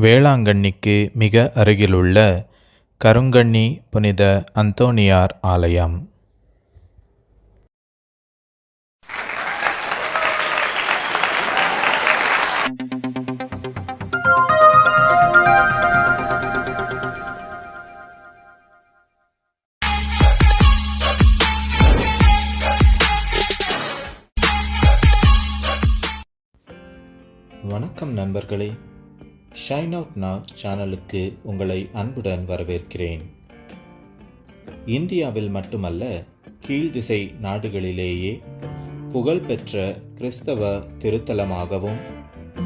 வேளாங்கண்ணிக்கு மிக அருகிலுள்ள கருங்கண்ணி புனித அந்தோணியார் ஆலயம். வணக்கம் நண்பர்களே, ஷைன் அவுட் நவ் சேனலுக்கு உங்களை அன்புடன் வரவேற்கிறேன். இந்தியாவில் மட்டுமல்ல, கீழ்திசை நாடுகளிலேயே புகழ்பெற்ற கிறிஸ்தவ திருத்தலமாகவும்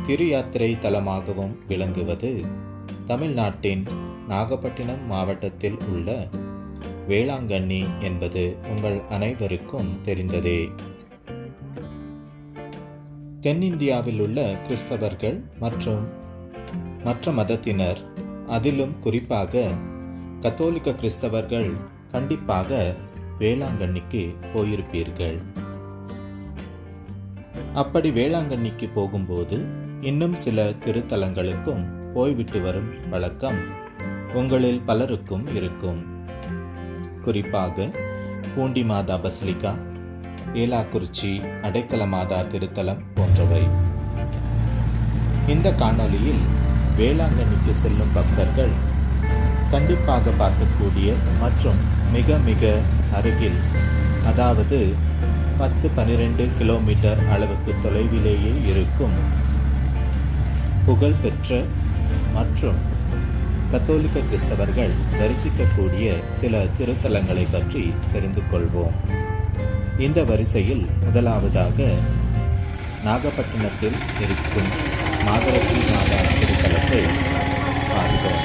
திருயாத்திரை தலமாகவும் விளங்குவது தமிழ்நாட்டின் நாகப்பட்டினம் மாவட்டத்தில் உள்ள வேளாங்கண்ணி என்பது உங்கள் அனைவருக்கும் தெரிந்ததே. தென்னிந்தியாவில் உள்ள கிறிஸ்தவர்கள் மற்றும் மற்ற மதத்தினர், அதிலும் குறிப்பாக கத்தோலிக்க கிறிஸ்தவர்கள் கண்டிப்பாக வேளாங்கண்ணிக்கு போயிருப்பீர்கள். அப்படி வேளாங்கண்ணிக்கு போகும்போது இன்னும் சில திருத்தலங்களுக்கும் போய்விட்டு வரும் வழக்கம் உங்களில் பலருக்கும் இருக்கும். குறிப்பாக பூண்டி மாதா பசிலிக்கா, ஏலாக்குறிச்சி அடைக்கல மாதா திருத்தலம் போன்றவை. இந்த காணொளியில் வேளாங்கண்ணிக்கு செல்லும் பக்தர்கள் கண்டிப்பாக பார்க்கக்கூடிய மற்றும் மிக மிக அருகில், அதாவது 10-12 கிலோமீட்டர் அளவுக்கு தொலைவிலேயே இருக்கும் புகழ்பெற்ற மற்றும் கத்தோலிக்க கிறிஸ்தவர்கள் தரிசிக்கக்கூடிய சில திருத்தலங்களை பற்றி தெரிந்து கொள்வோம். இந்த வரிசையில் முதலாவதாக நாகப்பட்டினத்தில் இருக்கும் மாதரசி மாதா திருத்தலத்தை பார்ப்போம்.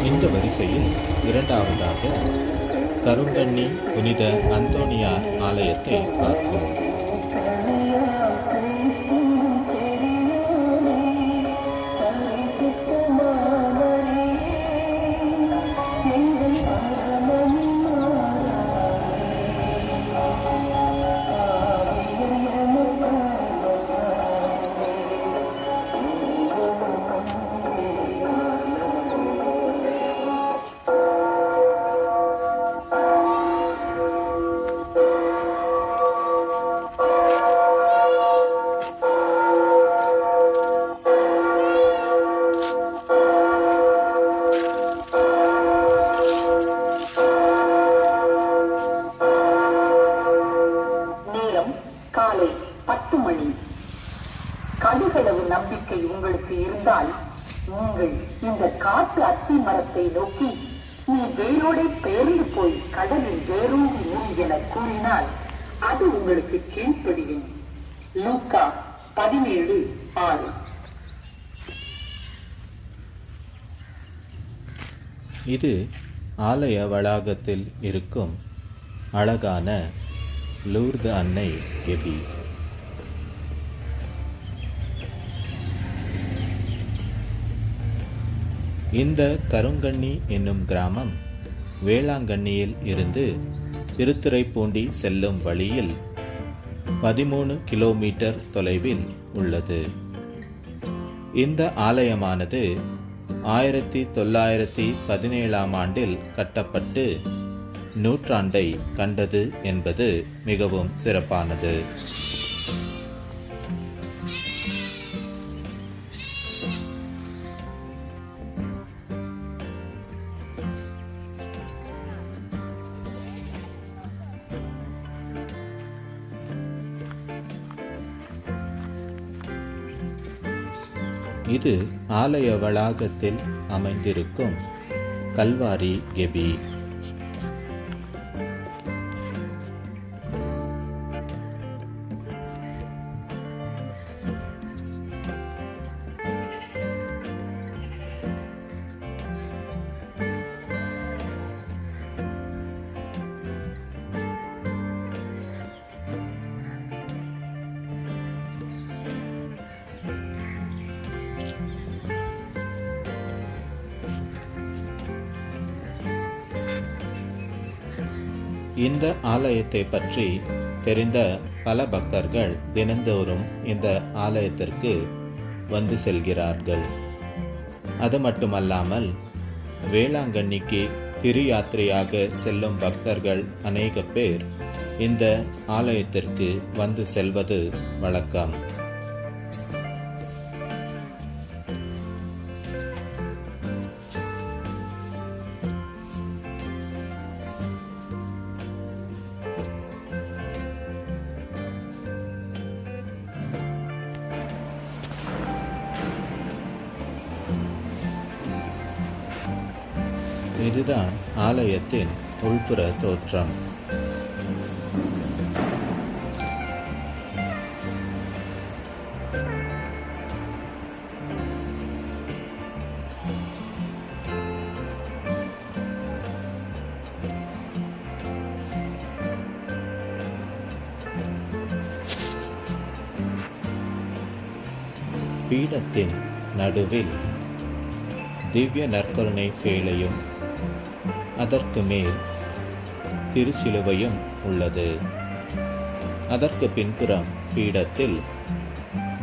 இந்த வரிசையில் இரண்டாவதாக கருங்கண்ணி புனித அந்தோணியார் ஆலயத்தை பார்ப்போம். காலை 10 மணி. கடுகளவு நம்பிக்கை உங்களுக்கு இருந்தால் நீங்கள் இந்த காட்டு அத்தி மரத்தை நோக்கி நீ வேரோடே பெயர்ந்து போய் கடலில் வேரூன்றி நீ என கூறினால் அது உங்களுக்கு கீழ்ப்படியும். லூக்கா 17:6. இது ஆலய வளாகத்தில் இருக்கும் அழகான லூர்து அன்னை கெபி. இந்த கருங்கண்ணி என்னும் கிராமம் வேளாங்கண்ணியில் இருந்து திருத்துறைப்பூண்டி செல்லும் வழியில் 13 கிலோமீட்டர் தொலைவில் உள்ளது. இந்த ஆலயமானது 1917ஆம் ஆண்டில் கட்டப்பட்டு நூற்றாண்டை கண்டது என்பது மிகவும் சிறப்பானது. இது ஆலய வளாகத்தில் அமைந்திருக்கும் கல்வாரி கெபி. இந்த ஆலயத்தை பற்றி தெரிந்த பல பக்தர்கள் தினந்தோறும் இந்த ஆலயத்திற்கு வந்து செல்கிறார்கள். அது மட்டுமல்லாமல் வேளாங்கண்ணிக்கு திரு யாத்திரையாக செல்லும் பக்தர்கள் அநேக பேர் இந்த ஆலயத்திற்கு வந்து செல்வது வழக்கம். இதுதான் ஆலயத்தின் உள்புற தோற்றம். பீடத்தின் நடுவில் திவ்ய நற்கருணை பேழையும் அதற்கு மேல் திருச்சிலுவையும் உள்ளது. அதற்கு பின்புறம் பீடத்தில்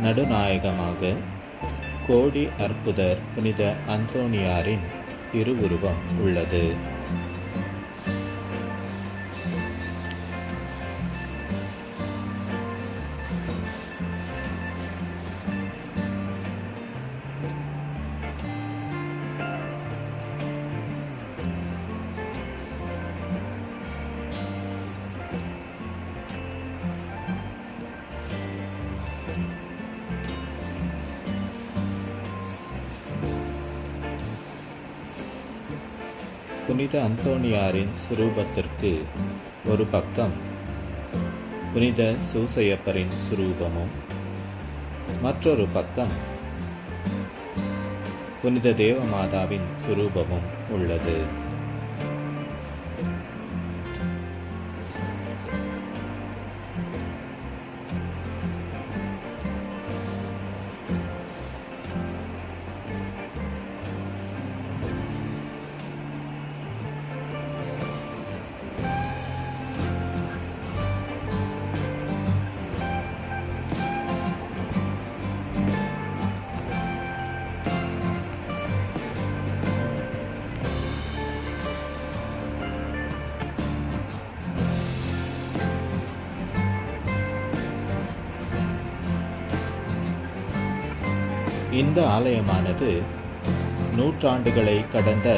நடுநாயகமாக கோடி அற்புதர் புனித அந்தோணியாரின் திருவுருவம் உள்ளது. புனித அந்தோணியாரின் சுரூபத்திற்கு ஒரு பக்கம் புனித சூசையப்பரின் சுரூபமும், மற்றொரு பக்கம் புனித தேவமாதாவின் சுரூபமும் உள்ளது. இந்த ஆலயமானது நூற்றாண்டுகளை கடந்த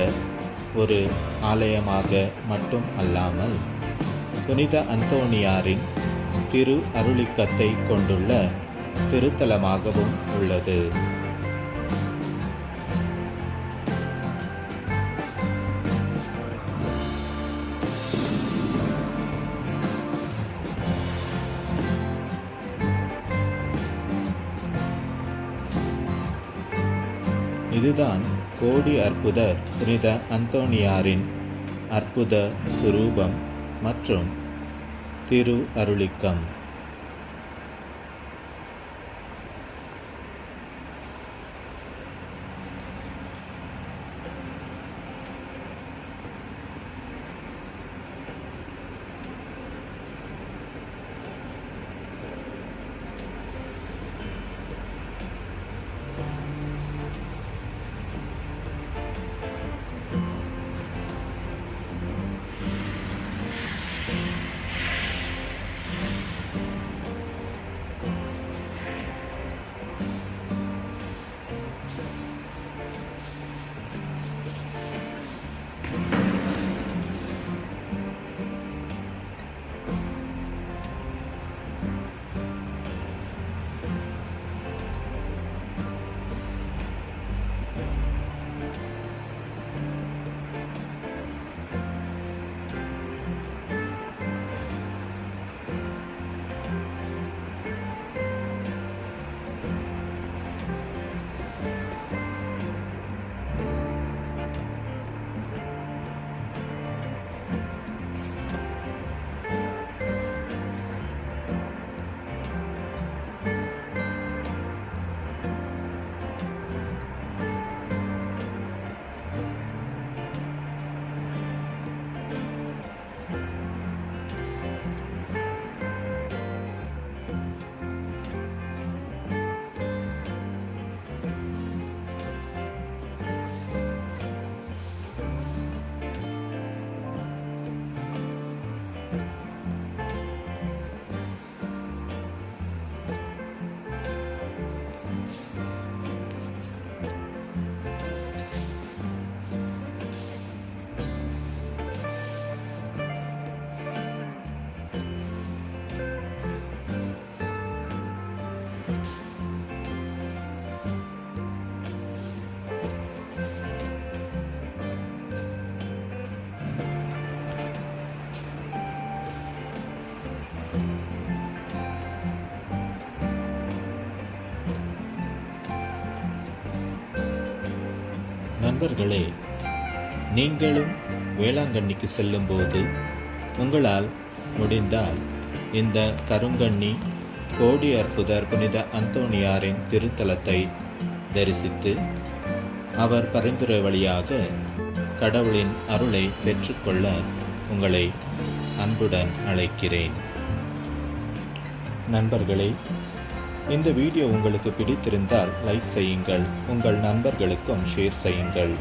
ஒரு ஆலயமாக மட்டும் அல்லாமல் புனித அந்தோணியாரின் திரு அருளிக்கத்தை கொண்டுள்ள திருத்தலமாகவும் உள்ளது. இதுதான் கோடி அற்புதர் புனித அந்தோணியாரின் அற்புத சுரூபம் மற்றும் திரு அருளிக்கம். நண்பர்களே, நீங்களும் வேளாங்கண்ணிக்கு செல்லும்போது உங்களால் முடிந்தால் இந்த கருங்கண்ணி கோடி அற்புதர் புனித அந்தோணியாரின் திருத்தலத்தை தரிசித்து அவர் பரிந்துரை வழியாக கடவுளின் அருளை பெற்றுக்கொள்ள உங்களை அன்புடன் அழைக்கிறேன். நண்பர்களே, இந்த வீடியோ உங்களுக்கு பிடித்திருந்தால் லைக் செய்யுங்கள், உங்கள் நண்பர்களுக்கும் ஷேர் செய்யுங்கள்,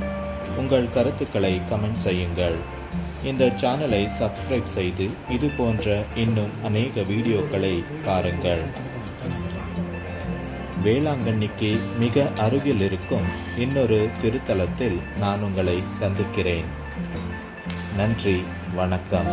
உங்கள் கருத்துக்களை கமெண்ட் செய்யுங்கள். இந்த சேனலை சப்ஸ்கிரைப் செய்து இது போன்ற இன்னும் அநேக வீடியோக்களை பாருங்கள். வேளாங்கண்ணிக்கு மிக அருகில் இருக்கும் இன்னொரு திருத்தலத்தில் நான் உங்களை சந்திக்கிறேன். நன்றி, வணக்கம்.